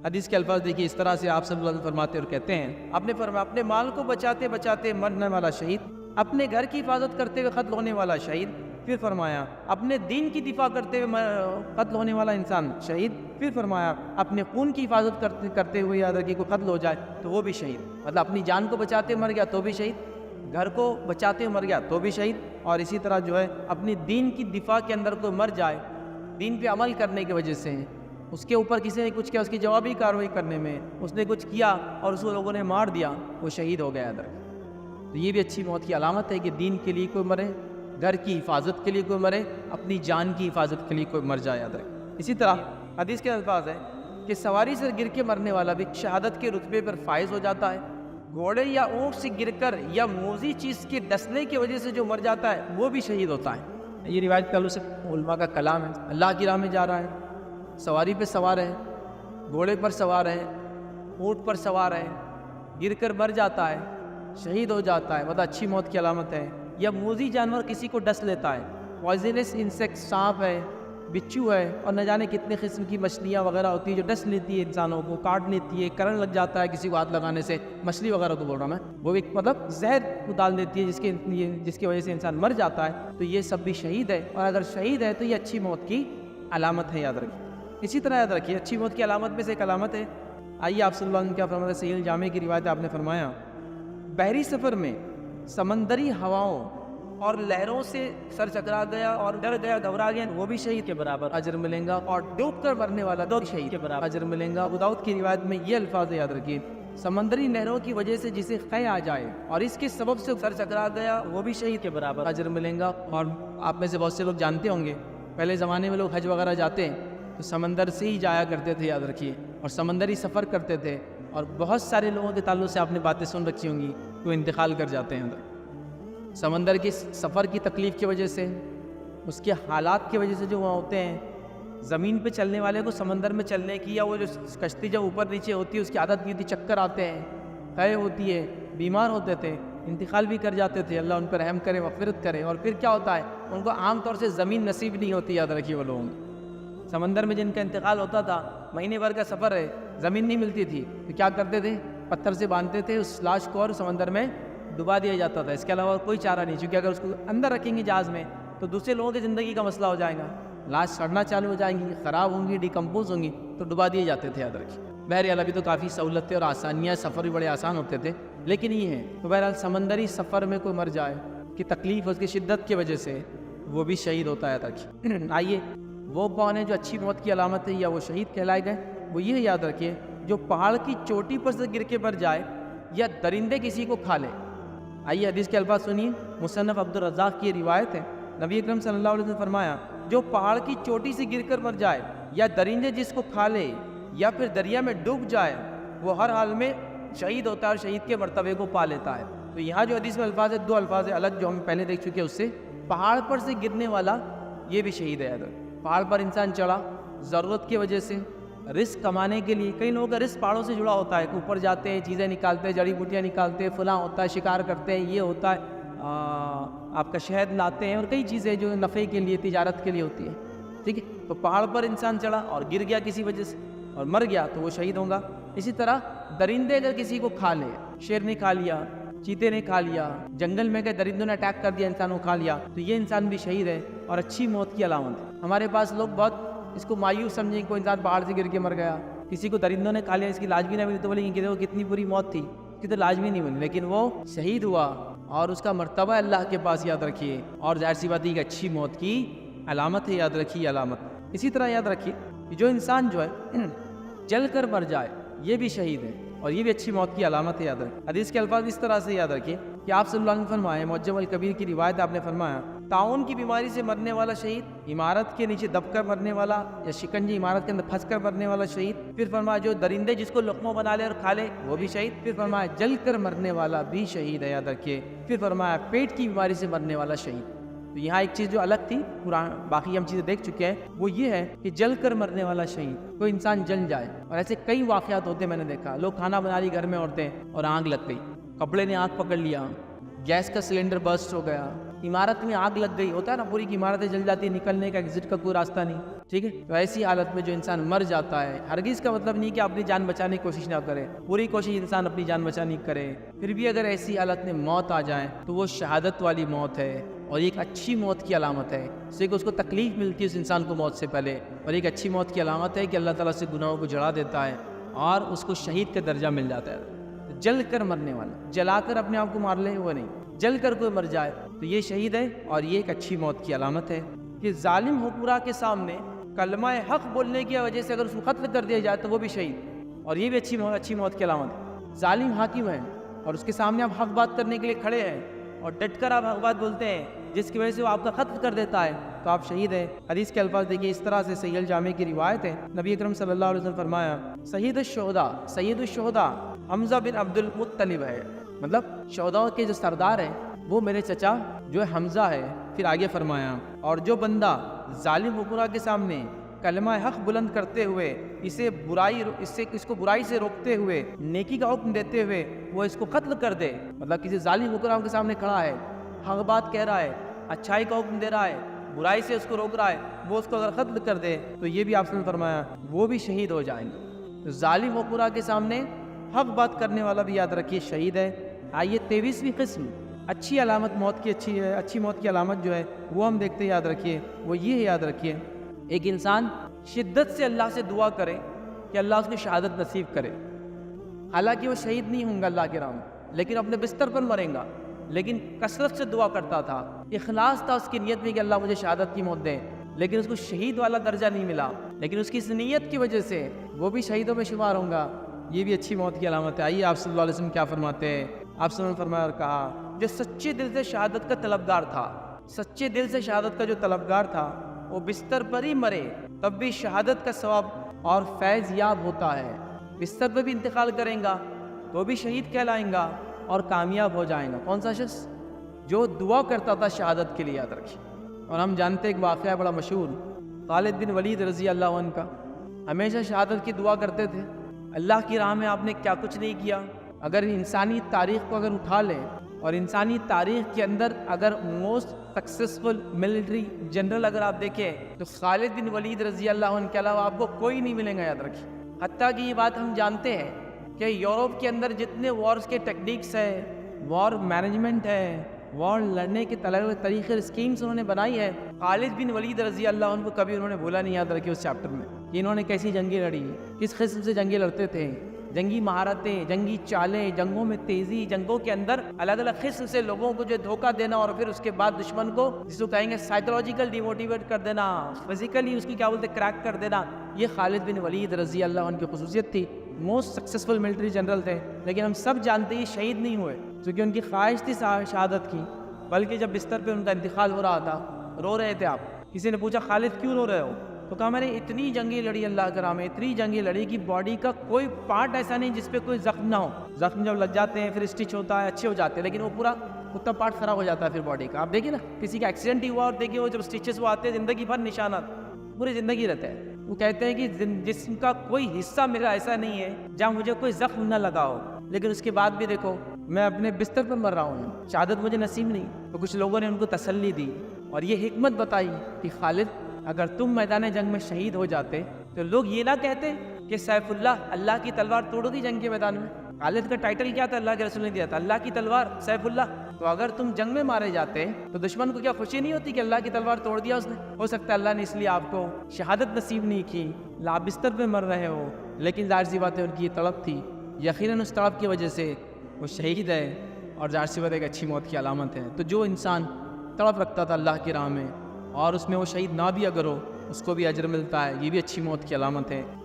حدیث کے الفاظ دیکھیے اس طرح سے آپ صلی اللہ علیہ وسلم فرماتے اور کہتے ہیں، آپ نے فرمایا اپنے مال کو بچاتے بچاتے مرنے والا شہید، اپنے گھر کی حفاظت کرتے ہوئے قتل ہونے والا شہید، پھر فرمایا اپنے دین کی دفاع کرتے ہوئے قتل ہونے والا انسان شہید، پھر فرمایا اپنے خون کی حفاظت کرتے ہوئے یاد رکھیے کوئی قتل ہو جائے تو وہ بھی شہید، مطلب اپنی جان کو بچاتے مر گیا تو بھی شہید، گھر کو بچاتے مر گیا تو بھی شہید، اور اسی طرح جو ہے اپنی دین کی دفاع کے اندر کوئی مر جائے دین پہ عمل کرنے کی وجہ سے، اس کے اوپر کسی نے کچھ کیا، اس کی جوابی کارروائی کرنے میں اس نے کچھ کیا اور اس کو لوگوں نے مار دیا، وہ شہید ہو گیا ادھر۔ تو یہ بھی اچھی موت کی علامت ہے کہ دین کے لیے کوئی مرے، گھر کی حفاظت کے لیے کوئی مرے، اپنی جان کی حفاظت کے لیے کوئی مر جائے ادھر۔ اسی طرح حدیث کے الفاظ ہے کہ سواری سے گر کے مرنے والا بھی شہادت کے رتبے پر فائز ہو جاتا ہے، گھوڑے یا اونٹ سے گر کر یا موذی چیز کے ڈسنے کی وجہ سے جو مر جاتا ہے وہ بھی شہید ہوتا ہے۔ یہ روایت کا علماء کا کلام ہے، اللہ کی راہ میں جا رہا ہے، سواری پہ سوار ہے، گھوڑے پر سوار ہے، اونٹ پر سوار ہے، گر کر مر جاتا ہے، شہید ہو جاتا ہے، مطلب اچھی موت کی علامت ہے۔ یا موذی جانور کسی کو ڈس لیتا ہے، پوائزنس انسیکٹ سانپ ہے، بچھو ہے، اور نہ جانے کتنے قسم کی مچھلیاں وغیرہ ہوتی ہیں جو ڈس لیتی ہے انسانوں کو، کاٹ لیتی ہے، کرنٹ لگ جاتا ہے کسی کو ہاتھ لگانے سے، مچھلی وغیرہ کو بول رہا میں، وہ ایک مطلب زہر کو ڈال دیتی ہے جس کی وجہ سے انسان مر جاتا ہے، تو یہ سب بھی شہید ہے، اور اگر شہید ہے تو یہ اچھی موت کی علامت ہے، یاد رکھیے۔ اسی طرح یاد رکھیے اچھی موت کی علامت میں سے ایک علامت ہے، آئیے آپ صلی اللہ علیہ وسلم کیا فرماتے ہیں، صحیح الجامع کی روایت آپ نے فرمایا بحری سفر میں سمندری ہواؤں اور لہروں سے سر چکرا گیا اور ڈر گیا گھبرا گیا وہ بھی شہید کے برابر اجر ملیں گا، اور ڈوب کر مرنے والا بھی شہید کے برابر اجر ملیں گا۔ ابو داؤد کی روایت میں یہ الفاظ یاد رکھیے، سمندری نہروں کی وجہ سے جسے قے آ جائے اور اس کے سبب سے سر چکرا گیا وہ بھی شہید کے برابر اجر ملیں گا۔ اور آپ میں سے بہت سے لوگ جانتے ہوں گے پہلے زمانے میں لوگ حج وغیرہ جاتے ہیں تو سمندر سے ہی جایا کرتے تھے، یاد رکھیے، اور سمندری سفر کرتے تھے، اور بہت سارے لوگوں کے تعلق سے آپ نے باتیں سن رکھی ہوں گی، وہ انتقال کر جاتے ہیں سمندر کی سفر کی تکلیف کی وجہ سے، اس کے حالات کی وجہ سے جو وہاں ہوتے ہیں، زمین پہ چلنے والے کو سمندر میں چلنے کی یا وہ جو کشتی جب اوپر نیچے ہوتی ہے اس کی عادت نہیں ہوتی، چکر آتے ہیں، قے ہوتی ہے، بیمار ہوتے تھے، انتقال بھی کر جاتے تھے، اللہ ان پر رحم کرے، مغفرت کرے۔ اور پھر کیا ہوتا ہے، ان کو عام طور سے زمین نصیب نہیں ہوتی، یاد رکھیے وہ لوگ سمندر میں جن کا انتقال ہوتا تھا، مہینے بھر کا سفر ہے، زمین نہیں ملتی تھی تو کیا کرتے تھے، پتھر سے باندھتے تھے اس لاش کو اور سمندر میں ڈبا دیا جاتا تھا، اس کے علاوہ کوئی چارہ نہیں، چونکہ اگر اس کو اندر رکھیں گے جہاز میں تو دوسرے لوگوں کی زندگی کا مسئلہ ہو جائے گا، لاش سڑنا چالو ہو جائیں گی، خراب ہوں گی، ڈیکمپوز ہوں گی، تو ڈبا دیے جاتے تھے، یاد رکھیے۔ بہرحال ابھی تو کافی سہولتیں اور آسانیاں، سفر بھی بڑے آسان ہوتے تھے، لیکن یہ ہے تو بہرحال سمندری سفر میں کوئی مر جائے کہ تکلیف اس کی شدت کی وجہ سے وہ بھی شہید ہوتا ہے، یاد رکھیے۔ آئیے وہ کون ہے جو اچھی موت کی علامت ہے یا وہ شہید کہلائے گئے، وہ یہ یاد رکھیے جو پہاڑ کی چوٹی پر سے گر کے مر جائے یا درندے کسی کو کھا لے۔ آئیے حدیث کے الفاظ سنیے، مصنف عبدالرزاق کی روایت ہے، نبی اکرم صلی اللہ علیہ وسلم نے فرمایا جو پہاڑ کی چوٹی سے گر کر مر جائے یا درندے جس کو کھا لے یا پھر دریا میں ڈوب جائے وہ ہر حال میں شہید ہوتا ہے اور شہید کے مرتبے کو پا لیتا ہے۔ تو یہاں جو حدیث میں الفاظ ہے، دو الفاظ الگ جو ہم پہلے دیکھ چکے ہیں، اس سے پہاڑ پر سے گرنے والا یہ بھی شہید ہے۔ پہاڑ پر انسان چڑھا ضرورت کی وجہ سے، رزق کمانے کے لیے، کئی لوگوں کا رزق پہاڑوں سے جڑا ہوتا ہے، اوپر جاتے ہیں، چیزیں نکالتے ہیں، جڑی بوٹیاں نکالتے ہیں، فلاں ہوتا ہے، شکار کرتے ہیں، یہ ہوتا ہے، آپ کا شہد لاتے ہیں، اور کئی چیزیں جو نفع کے لیے، تجارت کے لیے ہوتی ہے، ٹھیک ہے۔ تو پہاڑ پر انسان چڑھا اور گر گیا کسی وجہ سے اور مر گیا تو وہ شہید ہوگا۔ اسی طرح درندے اگر کسی کو کھا لے، شیر نے کھا لیا، چیتے نے کھا لیا، جنگل میں گئے درندوں نے اٹیک کر دیا، انسانوں کو کھا لیا، تو یہ انسان بھی شہید ہے اور اچھی موت کی علامت ہے۔ ہمارے پاس لوگ بہت اس کو مایوس سمجھیں کہ کوئی انسان پہاڑ سے گر کے مر گیا، کسی کو درندوں نے کھا لیا، اس کی لاج بھی نہ ملی، تو بولیں گے کہ دیکھو کتنی بری موت تھی، اس کی تو لاج بھی نہیں ملی، لیکن وہ شہید ہوا اور اس کا مرتبہ اللہ کے پاس، یاد رکھیے، اور ظاہر سی بات ہے کہ اچھی موت کی علامت ہے، یاد رکھیے علامت۔ اسی طرح یاد رکھیے کہ جو انسان جو ہے جل کر مر جائے یہ بھی شہید ہے اور یہ بھی اچھی موت کی علامت ہے، یاد رکھیے۔ حدیث کے الفاظ اس طرح سے یاد رکھیے کہ آپ صلی اللہ علیہ وسلم نے فرمایا، معجم الکبیر کی روایت آپ نے فرمایا، طاعون کی بیماری سے مرنے والا شہید، عمارت کے نیچے دب کر مرنے والا یا شکنجی عمارت کے اندر پھنس کر مرنے والا شہید، پھر فرمایا جو درندے جس کو لقموں بنا لے اور کھا لے وہ بھی شہید، پھر فرمایا جل کر مرنے والا بھی شہید ہے، یاد رکھیے، پھر فرمایا پیٹ کی بیماری سے مرنے والا شہید۔ تو یہاں ایک چیز جو الگ تھی، باقی ہم چیزیں دیکھ چکے ہیں، وہ یہ ہے کہ جل کر مرنے والا شہید، کوئی انسان جل جائے، اور ایسے کئی واقعات ہوتے ہیں، میں نے دیکھا لوگ کھانا بنا رہی گھر میں عورتیں اور آگ لگ گئی، کپڑے نے آگ پکڑ لیا، گیس کا سلنڈر برسٹ ہو گیا، عمارت میں آگ لگ گئی، ہوتا ہے نا پوری کی عمارتیں جل جاتی ہیں، نکلنے کا ایگزٹ کا کوئی راستہ نہیں، ٹھیک ہے، تو ایسی حالت میں جو انسان مر جاتا ہے، ہرگز کا مطلب نہیں کہ اپنی جان بچانے کی کوشش نہ کرے، پوری کوشش انسان اپنی جان بچانے کی کرے، پھر بھی اگر ایسی حالت میں موت آ جائے تو وہ شہادت والی موت ہے، اور یہ ایک اچھی موت کی علامت ہے، اس سے کہ اس کو تکلیف ملتی ہے اس انسان کو موت سے پہلے، اور ایک اچھی موت کی علامت ہے کہ اللہ تعالیٰ سے گناہوں کو جڑا دیتا ہے اور اس کو شہید کا درجہ مل جاتا ہے۔ جل کر مرنے والا، جلا کر اپنے آپ کو مار لے وہ نہیں، جل کر کوئی مر جائے تو یہ شہید ہے، اور یہ ایک اچھی موت کی علامت ہے کہ ظالم حکمراں کے سامنے کلمہ حق بولنے کی وجہ سے اگر اس کو قتل کر دیا جائے تو وہ بھی شہید، اور یہ بھی اچھی موت کی علامت ہے۔ ظالم حاکم ہے اور اس کے سامنے آپ حق بات کرنے کے لیے کھڑے ہیں اور ڈٹ کر آپ حق بات بولتے ہیں جس کی وجہ سے وہ آپ کا قتل کر دیتا ہے تو آپ شہید ہیں۔ حدیث کے الفاظ دیکھیے، اس طرح سے صحیح الجامع کی روایت ہے، نبی اکرم صلی اللہ علیہ وسلم فرمایا سید الشہداء حمزہ بن عبد المطلب ہے، مطلب شہداء کے جو سردار ہیں وہ میرے چچا جو ہے حمزہ ہے۔ پھر آگے فرمایا اور جو بندہ ظالم حکمراں کے سامنے کلمہ حق بلند کرتے ہوئے اس کو برائی سے روکتے ہوئے نیکی کا حکم دیتے ہوئے وہ اس کو قتل کر دے، مطلب کسی ظالم حکمراں کے سامنے کھڑا ہے، حق بات کہہ رہا ہے، اچھائی کا حکم دے رہا ہے، برائی سے اس کو روک رہا ہے، وہ اس کو اگر قتل کر دے تو یہ بھی آپ نے فرمایا وہ بھی شہید ہو جائیں گے۔ تو ظالم حکمراں کے سامنے حق بات کرنے والا بھی یاد رکھیے شہید ہے۔ آئیے 23ویں قسم اچھی علامت موت کی، اچھی موت کی علامت جو ہے وہ ہم دیکھتے یاد رکھیے، وہ یہ ہے، یاد رکھیے ایک انسان شدت سے اللہ سے دعا کرے کہ اللہ اس کو شہادت نصیب کرے، حالانکہ وہ شہید نہیں ہوں گا اللہ کے راہ میں، لیکن اپنے بستر پر مریں گا، لیکن کثرت سے دعا کرتا تھا، اخلاص تھا اس کی نیت میں کہ اللہ مجھے شہادت کی موت دے، لیکن اس کو شہید والا درجہ نہیں ملا، لیکن اس کی اس نیت کی وجہ سے وہ بھی شہیدوں میں شمار ہوں گا، یہ بھی اچھی موت کی علامت ہے۔ آئیے آپ صلی اللہ علیہ وسلم کیا فرماتے ہیں، آپ صلی اللہ علیہ وسلم فرمایا اور کہا جو سچے دل سے شہادت کا طلبگار تھا، سچے دل سے شہادت کا جو طلبگار تھا وہ بستر پر ہی مرے تب بھی شہادت کا ثواب اور فیض یاب ہوتا ہے، بستر پہ بھی انتقال کریں گا تو بھی شہید کہلائیں گا اور کامیاب ہو جائیں گا۔ کون سا شخص؟ جو دعا کرتا تھا شہادت کے لیے، یاد رکھیے۔ اور ہم جانتے ایک واقعہ ہے بڑا مشہور، خالد بن ولید رضی اللہ عنہ کا، ہمیشہ شہادت کی دعا کرتے تھے۔ اللہ کی راہ میں آپ نے کیا کچھ نہیں کیا، اگر انسانی تاریخ کو اگر اٹھا لیں اور انسانی تاریخ کے اندر اگر موسٹ سکسیسفل ملٹری جنرل اگر آپ دیکھیں تو خالد بن ولید رضی اللہ عنہ کے علاوہ آپ کو کوئی نہیں ملیں گا، یاد رکھیے۔ حتیٰ کہ یہ بات ہم جانتے ہیں کہ یورپ کے اندر جتنے وارز کے ٹیکنیکس ہیں، وار مینجمنٹ ہے، وار لڑنے کے طریقے اسکیمز انہوں نے بنائی ہے، خالد بن ولید رضی اللہ عنہ کو کبھی انہوں نے بولا نہیں، یاد رکھیے اس چیپٹر میں کہ انہوں نے کیسی جنگیں لڑی، کس قسم سے جنگیں لڑتے تھے، جنگی مہارتیں، جنگی چالیں، جنگوں میں تیزی، جنگوں کے اندر الگ الگ قسم سے لوگوں کو جو دھوکہ دینا اور پھر اس کے بعد دشمن کو جس کو کہیں گے سائیکولوجیکل ڈیموٹیویٹ کر دینا، فزیکلی اس کی کیا بولتے کریک کر دینا، یہ خالد بن ولید رضی اللہ عنہ کی خصوصیت تھی۔ موسٹ سکسیسفل ملٹری جنرل تھے، لیکن ہم سب جانتے ہیں شہید نہیں ہوئے کیونکہ ان کی خواہش تھی شہادت کی، بلکہ جب بستر پہ ان کا انتقال ہو رہا تھا رو رہے تھے۔ آپ کسی نے پوچھا خالد کیوں رو رہے ہو، تو کہا میں نے اتنی جنگیں لڑی اللہ کے راہ میں، اتنی جنگیں لڑی کہ باڈی کا کوئی پارٹ ایسا نہیں جس پہ کوئی زخم نہ ہو، زخم جب لگ جاتے ہیں پھر اسٹچ ہوتا ہے اچھے ہو جاتے ہیں، لیکن وہ پورا اتنا پارٹ خراب ہو جاتا ہے پھر باڈی کا۔ آپ دیکھیں نا کسی کا ایکسیڈنٹ ہی ہوا اور دیکھیے وہ جب اسٹچز وہ آتے ہیں زندگی بھر نشانات پوری زندگی رہتے ہیں۔ وہ کہتے ہیں کہ جسم کا کوئی حصہ میرا ایسا نہیں ہے جہاں مجھے کوئی زخم نہ لگا ہو، لیکن اس کے بعد بھی دیکھو میں اپنے بستر پر مر رہا ہوں، شہادت مجھے نصیب نہیں۔ تو کچھ لوگوں نے ان کو تسلی دی اور یہ حکمت بتائی کہ خالد اگر تم میدان جنگ میں شہید ہو جاتے تو لوگ یہ نہ کہتے کہ سیف اللہ کی تلوار توڑ دی جنگ کے میدان میں۔ خالد کا ٹائٹل کیا تھا؟ اللہ کے رسول نے دیا تھا، اللہ کی تلوار سیف اللہ۔ تو اگر تم جنگ میں مارے جاتے تو دشمن کو کیا خوشی نہیں ہوتی کہ اللہ کی تلوار توڑ دیا اس نے؟ ہو سکتا ہے اللہ نے اس لیے آپ کو شہادت نصیب نہیں کی، آپ بستر پہ مر رہے ہو، لیکن ظاہر سی بات ہے ان کی یہ طلب تھی، یقیناً اس طلب کی وجہ سے وہ شہید ہے، اور ظاہر سی بات ایک اچھی موت کی علامت ہے۔ تو جو انسان طلب رکھتا تھا اللہ کی راہ میں اور اس میں وہ شہید نہ بھی اگر ہو اس کو بھی اجر ملتا ہے، یہ بھی اچھی موت کی علامت ہے۔